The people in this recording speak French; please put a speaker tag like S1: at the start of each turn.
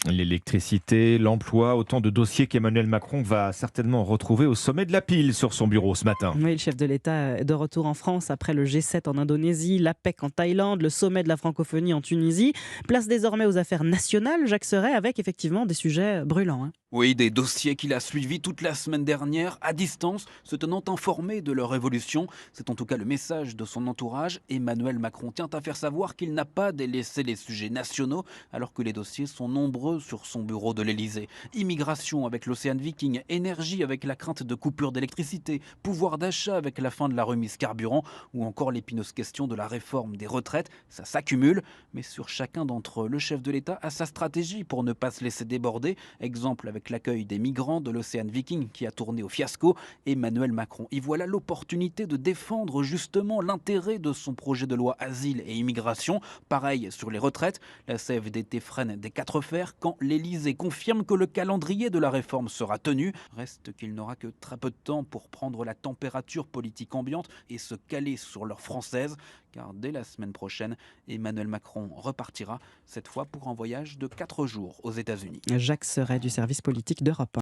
S1: L'électricité, l'emploi, autant de dossiers qu'Emmanuel Macron va certainement retrouver au sommet de la pile sur son bureau ce matin.
S2: Oui, le chef de l'État est de retour en France après le G7 en Indonésie, l'APEC en Thaïlande, le sommet de la francophonie en Tunisie. Place désormais aux affaires nationales, Jacques Serret, avec effectivement des sujets brûlants, hein.
S3: Oui, des dossiers qu'il a suivis toute la semaine dernière, à distance, se tenant informé de leur évolution. C'est en tout cas le message de son entourage. Emmanuel Macron tient à faire savoir qu'il n'a pas délaissé les sujets nationaux, alors que les dossiers sont nombreux sur son bureau de l'Élysée. Immigration avec l'Océan Viking, énergie avec la crainte de coupure d'électricité, pouvoir d'achat avec la fin de la remise carburant, ou encore l'épineuse question de la réforme des retraites. Ça s'accumule, mais sur chacun d'entre eux, le chef de l'État a sa stratégie pour ne pas se laisser déborder. Exemple avec l'accueil des migrants de l'Océan Viking qui a tourné au fiasco. Emmanuel Macron y voilà l'opportunité de défendre justement l'intérêt de son projet de loi asile et immigration. Pareil sur les retraites, la CFDT freine des quatre fers quand l'Élysée confirme que le calendrier de la réforme sera tenu. Reste qu'il n'aura que très peu de temps pour prendre la température politique ambiante et se caler sur l'heure française, car dès la semaine prochaine, Emmanuel Macron repartira, cette fois pour un voyage de 4 jours aux États-Unis.
S2: Jacques Serret du service politique d'Europe 1.